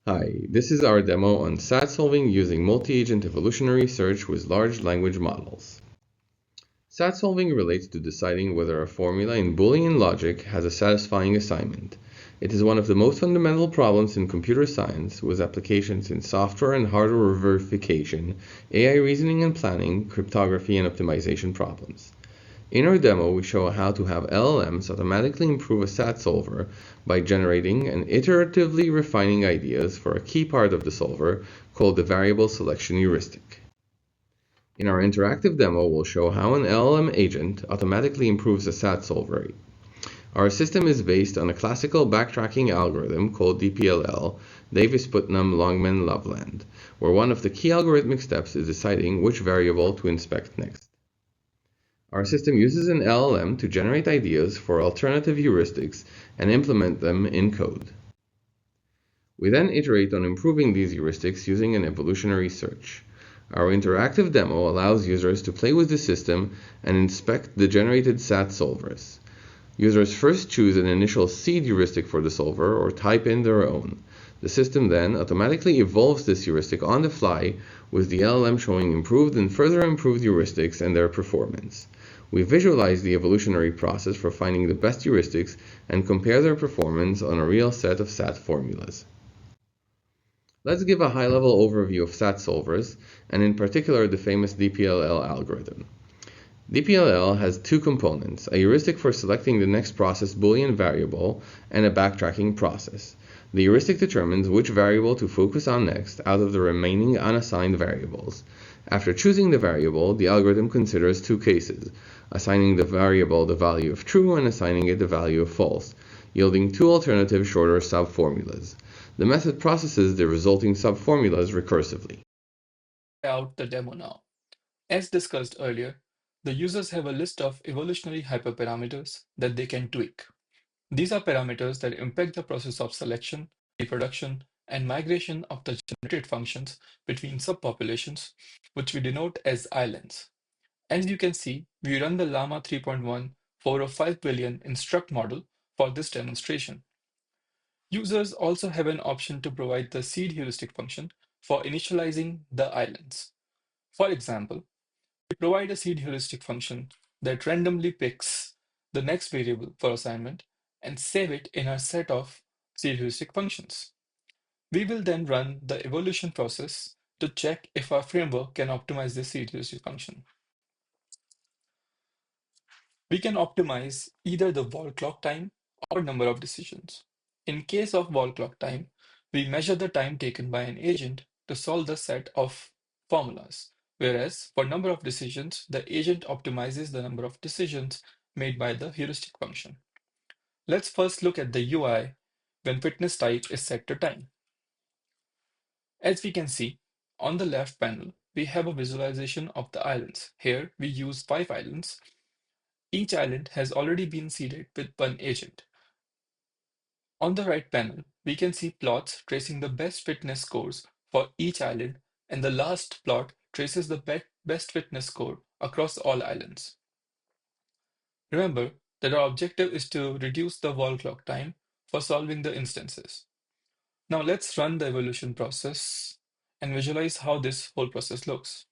Hi, this is our demo on SAT solving using multi-agent evolutionary search with large language models. SAT solving relates to deciding whether a formula in Boolean logic has a satisfying assignment. It is one of the most fundamental problems in computer science, with applications in software and hardware verification, AI reasoning and planning, cryptography, and optimization problems. In our demo, we show how to have LLMs automatically improve a SAT solver by generating and iteratively refining ideas for a key part of the solver called the variable selection heuristic. In our interactive demo, we'll show how an LLM agent automatically improves a SAT solver. Our system is based on a classical backtracking algorithm called DPLL, Davis-Putnam-Longman-Loveland, where one of the key algorithmic steps is deciding which variable to inspect next. Our system uses an LLM to generate ideas for alternative heuristics and implement them in code. We then iterate on improving these heuristics using an evolutionary search. Our interactive demo allows users to play with the system and inspect the generated SAT solvers. Users first choose an initial seed heuristic for the solver or type in their own. The system then automatically evolves this heuristic on the fly, with the LLM showing improved and further improved heuristics and their performance. We visualize the evolutionary process for finding the best heuristics and compare their performance on a real set of SAT formulas. Let's give a high-level overview of SAT solvers, and in particular the famous DPLL algorithm. DPLL has two components, a heuristic for selecting the next processed Boolean variable and a backtracking process. The heuristic determines which variable to focus on next out of the remaining unassigned variables. After choosing the variable, the algorithm considers two cases, assigning the variable the value of true and assigning it the value of false, yielding two alternative shorter subformulas. The method processes the resulting subformulas recursively. Out the demo now. As discussed earlier, the users have a list of evolutionary hyperparameters that they can tweak. These are parameters that impact the process of selection, reproduction, and migration of the generated functions between subpopulations, which we denote as islands. As you can see, we run the Llama 3.1 405 billion instruct model for this demonstration. Users also have an option to provide the seed heuristic function for initializing the islands. For example, we provide a seed heuristic function that randomly picks the next variable for assignment and save it in our set of seed heuristic functions. We will then run the evolution process to check if our framework can optimize the seed heuristic function. We can optimize either the wall clock time or number of decisions. In case of wall clock time, we measure the time taken by an agent to solve the set of formulas, whereas for number of decisions, the agent optimizes the number of decisions made by the heuristic function. Let's first look at the UI when fitness type is set to time. As we can see, on the left panel, we have a visualization of the islands. Here, we use 5 islands. Each island has already been seeded with one agent. On the right panel, we can see plots tracing the best fitness scores for each island, and the last plot traces the best fitness score across all islands. Remember that our objective is to reduce the wall clock time for solving the instances. Now let's run the evolution process and visualize how this whole process looks.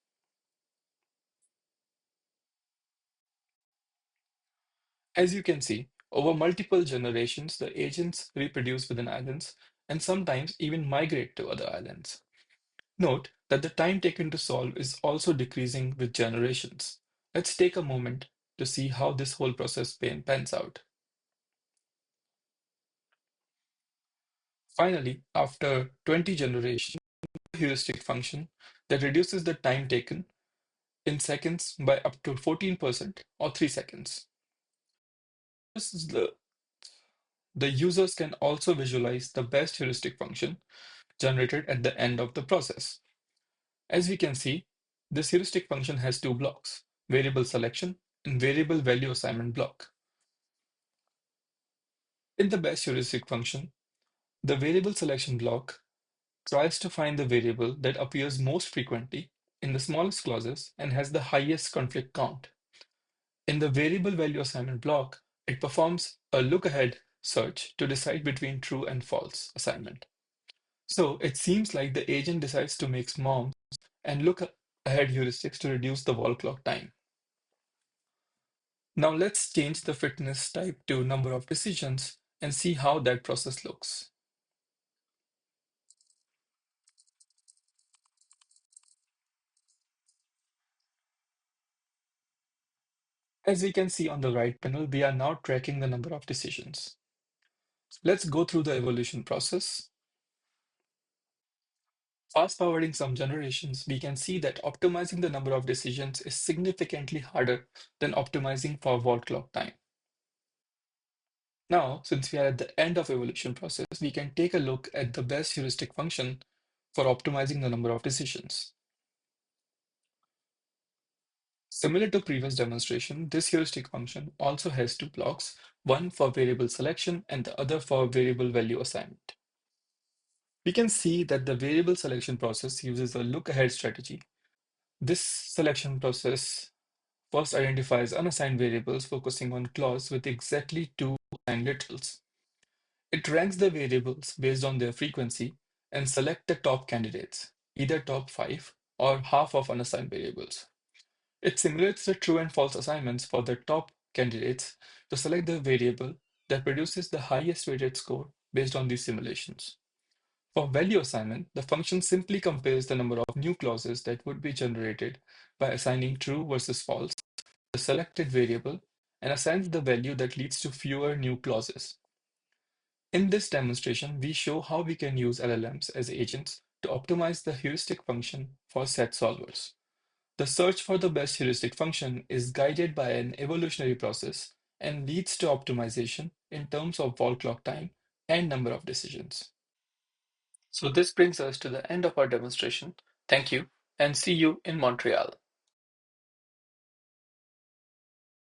As you can see, over multiple generations, the agents reproduce within islands and sometimes even migrate to other islands. Note that the time taken to solve is also decreasing with generations. Let's take a moment to see how this whole process pans out. Finally, after 20 generations, a heuristic function that reduces the time taken in seconds by up to 14% or 3 seconds. This is the users can also visualize the best heuristic function generated at the end of the process. As we can see, this heuristic function has two blocks, variable selection and variable value assignment block. In the best heuristic function, the variable selection block tries to find the variable that appears most frequently in the smallest clauses and has the highest conflict count. In the variable value assignment block, it performs a look-ahead search to decide between true and false assignment. So it seems like the agent decides to make swarms and look ahead heuristics to reduce the wall clock time. Now let's change the fitness type to number of decisions and see how that process looks. As we can see on the right panel, we are now tracking the number of decisions. Let's go through the evolution process. Fast forwarding some generations, we can see that optimizing the number of decisions is significantly harder than optimizing for wall clock time. Now, since we are at the end of evolution process, we can take a look at the best heuristic function for optimizing the number of decisions. Similar to previous demonstration, this heuristic function also has two blocks, one for variable selection and the other for variable value assignment. We can see that the variable selection process uses a look-ahead strategy. This selection process first identifies unassigned variables focusing on clause with exactly two assigned literals. It ranks the variables based on their frequency and select the top candidates, either top 5 or half of unassigned variables. It simulates the true and false assignments for the top candidates to select the variable that produces the highest weighted score based on these simulations. For value assignment, the function simply compares the number of new clauses that would be generated by assigning true versus false to the selected variable and assigns the value that leads to fewer new clauses. In this demonstration, we show how we can use LLMs as agents to optimize the heuristic function for set solvers. The search for the best heuristic function is guided by an evolutionary process and leads to optimization in terms of wall clock time and number of decisions. So this brings us to the end of our demonstration. Thank you and see you in Montreal.